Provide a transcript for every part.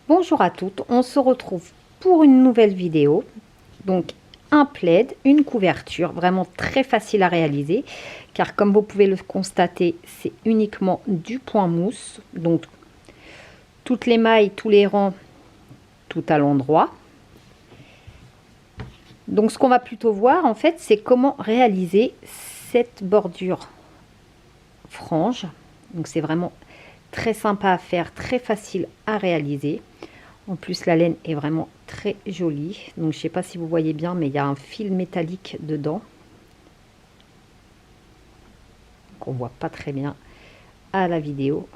Bonjour à toutes, on se retrouve pour une nouvelle vidéo. Donc un plaid, une couverture, vraiment très facile à réaliser car comme vous pouvez le constater, c'est uniquement du point mousse. Donc toutes les mailles, tous les rangs, tout à l'endroit. Donc ce qu'on va plutôt voir en fait, c'est comment réaliser cette bordure frange. Donc c'est vraiment très sympa à faire, très facile à réaliser. En plus, la laine est vraiment très jolie. Donc, je ne sais pas si vous voyez bien, mais il y a un fil métallique dedans. Donc, on ne voit pas très bien à la vidéo.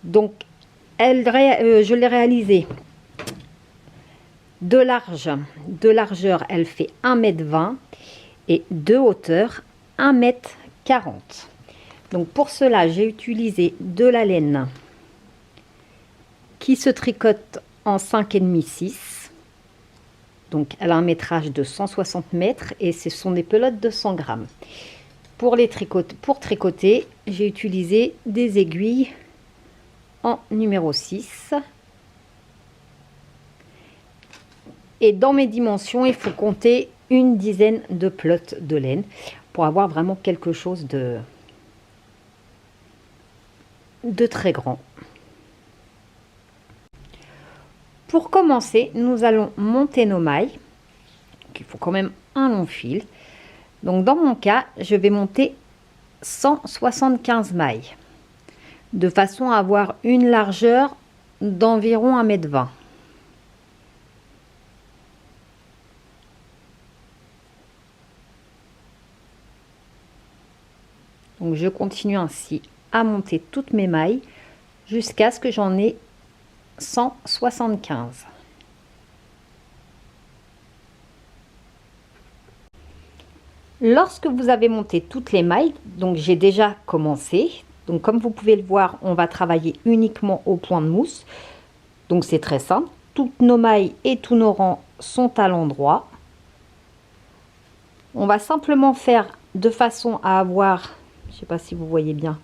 Donc, je l'ai réalisée de largeur, elle fait 1,20 m et de hauteur 1,40 m. Donc pour cela, j'ai utilisé de la laine qui se tricote en 5,5-6. Donc elle a un métrage de 160 mètres et ce sont des pelotes de 100 grammes. Pour tricoter, j'ai utilisé des aiguilles en numéro 6. Et dans mes dimensions, il faut compter une dizaine de pelotes de laine pour avoir vraiment quelque chose de très grand. Pour commencer, nous allons monter nos mailles. Il faut quand même un long fil. Donc dans mon cas, je vais monter 175 mailles de façon à avoir une largeur d'environ 1,20 m. Donc je continue ainsi à monter toutes mes mailles jusqu'à ce que j'en ai 175. Lorsque vous avez monté toutes les mailles, donc j'ai déjà commencé. Donc comme vous pouvez le voir, on va travailler uniquement au point de mousse. Donc c'est très simple. Toutes nos mailles et tous nos rangs sont à l'endroit. On va simplement faire de façon à avoir, je ne sais pas si vous voyez bien,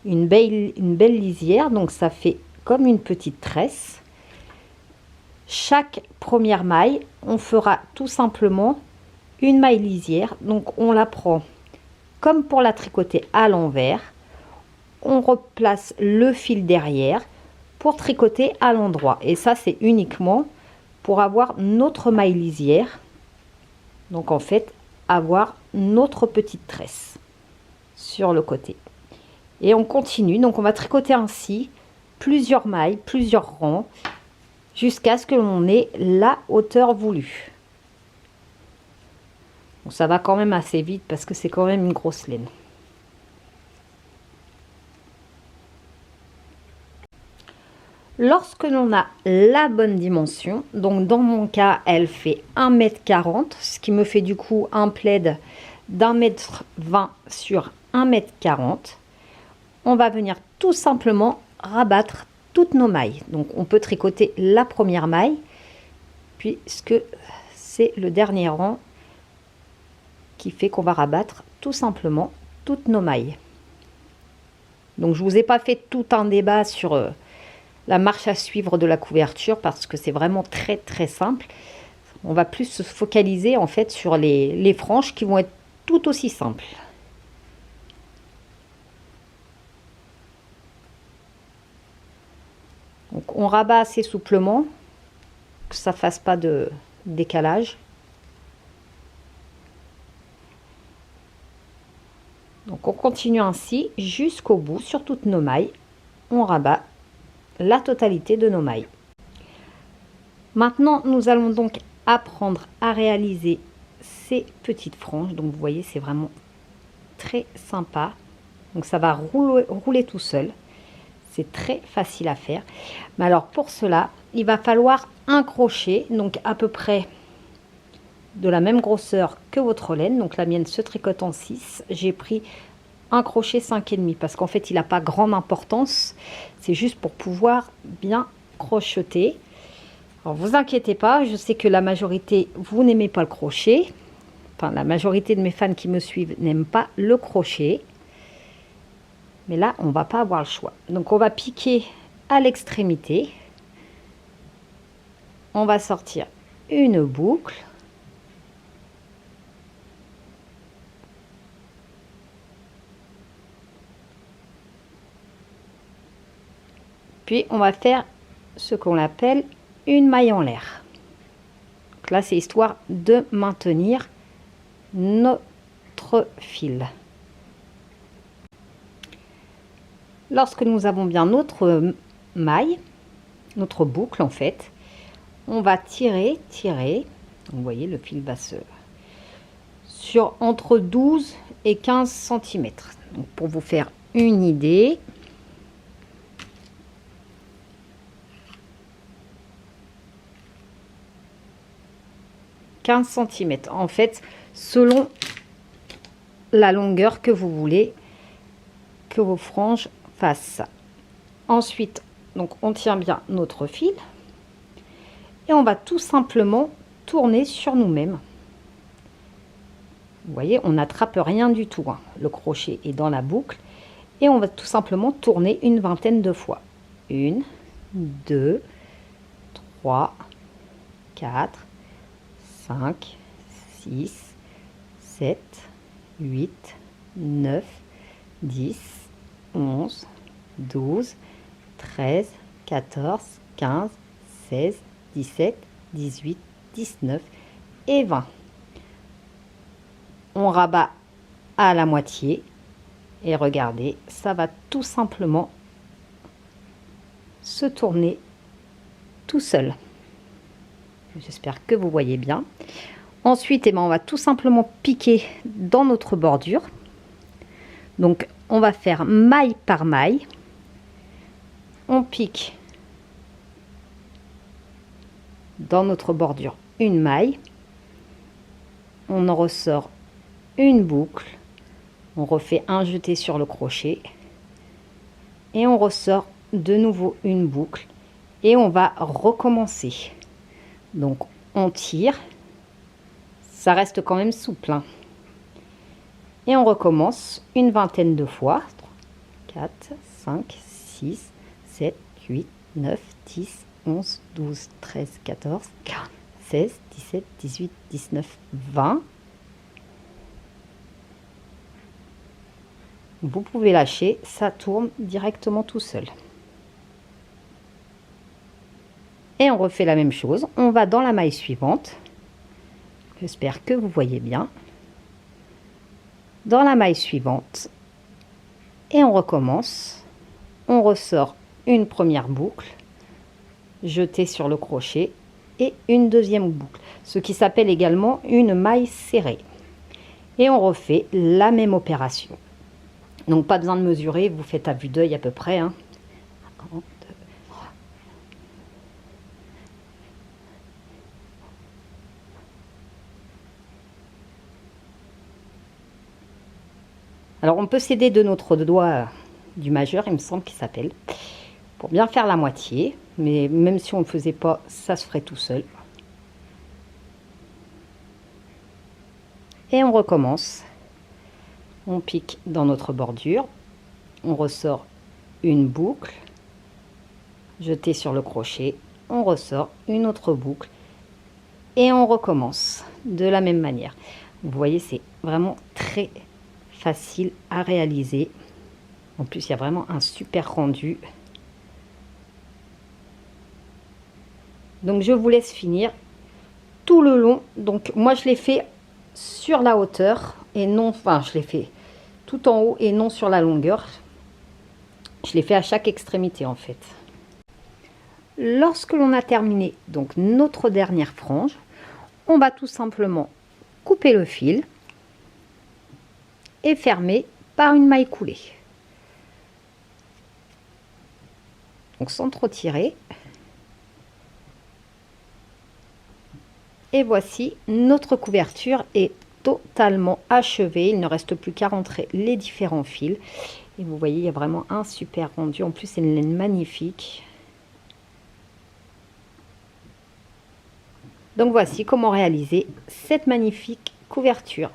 une belle lisière. Donc ça fait comme une petite tresse. Chaque première maille, on fera tout simplement une maille lisière. Donc on la prend comme pour la tricoter à l'envers. On replace le fil derrière pour tricoter à l'endroit. Et ça, c'est uniquement pour avoir notre maille lisière. Donc en fait, avoir notre petite tresse sur le côté. Et on continue. Donc on va tricoter ainsi plusieurs mailles, plusieurs rangs, jusqu'à ce que l'on ait la hauteur voulue. Bon, ça va quand même assez vite parce que c'est quand même une grosse laine. Lorsque l'on a la bonne dimension, donc dans mon cas, elle fait 1,40 m, ce qui me fait du coup un plaid d'1,20 m sur 1,40 m. On va venir tout simplement rabattre toutes nos mailles. Donc on peut tricoter la première maille puisque c'est le dernier rang qui fait qu'on va rabattre tout simplement toutes nos mailles. Donc je vous ai pas fait tout un débat sur la marche à suivre de la couverture parce que c'est vraiment très simple. On va plus se focaliser en fait sur les franges qui vont être tout aussi simples. Donc on rabat assez souplement, que ça fasse pas de décalage. Donc on continue ainsi jusqu'au bout sur toutes nos mailles. On rabat la totalité de nos mailles. Maintenant, nous allons donc apprendre à réaliser ces petites franges. Donc vous voyez, c'est vraiment très sympa. Donc ça va rouler tout seul. C'est très facile à faire. Mais alors pour cela, il va falloir un crochet, donc à peu près de la même grosseur que votre laine. Donc la mienne se tricote en 6. J'ai pris un crochet 5,5 parce qu'en fait il n'a pas grande importance. C'est juste pour pouvoir bien crocheter. Alors vous inquiétez pas, je sais que la majorité, vous n'aimez pas le crochet. Enfin la majorité de mes fans qui me suivent n'aiment pas le crochet. Mais là, on va pas avoir le choix. Donc, on va piquer à l'extrémité. On va sortir une boucle. Puis, on va faire ce qu'on appelle une maille en l'air. Donc là, c'est histoire de maintenir notre fil. Lorsque nous avons bien notre maille, notre boucle en fait, on va tirer. Vous voyez, le fil va se sur entre 12 et 15 cm. Donc pour vous faire une idée, cm en fait, selon la longueur que vous voulez que vos franges fassent. Ensuite, donc on tient bien notre fil et on va tout simplement tourner sur nous-mêmes. Vous voyez, on n'attrape rien du tout, hein. Le crochet est dans la boucle et on va tout simplement tourner une vingtaine de fois. 1, 2, 3, 4, 5, 6, 7, 8, 9, 10, 11, 12, 13, 14, 15, 16, 17, 18, 19 et 20. On rabat à la moitié et regardez, ça va tout simplement se tourner tout seul. J'espère que vous voyez bien. Ensuite, on va tout simplement piquer dans notre bordure. Donc, on va faire maille par maille. On pique dans notre bordure une maille. On en ressort une boucle. On refait un jeté sur le crochet. Et on ressort de nouveau une boucle. Et on va recommencer. Donc, on tire. Ça reste quand même souple, hein. Et on recommence une vingtaine de fois. 4, 5, 6, 7, 8, 9, 10, 11, 12, 13, 14, 15, 16, 17, 18, 19, 20. Vous pouvez lâcher, ça tourne directement tout seul. Et on refait la même chose. On va dans la maille suivante. J'espère que vous voyez bien. Dans la maille suivante et on recommence. On ressort une première boucle, jeté sur le crochet et une deuxième boucle, ce qui s'appelle également une maille serrée. Et on refait la même opération. Donc pas besoin de mesurer, vous faites à vue d'œil à peu près, hein. Alors on peut s'aider de notre doigt du majeur, il me semble qu'il s'appelle, pour bien faire la moitié. Mais même si on ne le faisait pas, ça se ferait tout seul. Et on recommence. On pique dans notre bordure. On ressort une boucle. Jeté sur le crochet. On ressort une autre boucle. Et on recommence de la même manière. Vous voyez, c'est vraiment très facile à réaliser. En plus, il y a vraiment un super rendu. Donc, je vous laisse finir tout le long. Donc, moi, je l'ai fait sur la hauteur et non, enfin, je l'ai fait tout en haut et non sur la longueur. Je l'ai fait à chaque extrémité, en fait. Lorsque l'on a terminé donc notre dernière frange, on va tout simplement couper le fil et fermer par une maille coulée. Donc sans trop tirer. Et voici, notre couverture est totalement achevée. Il ne reste plus qu'à rentrer les différents fils. Et vous voyez, il y a vraiment un super rendu. En plus, c'est une laine magnifique. Donc voici comment réaliser cette magnifique couverture.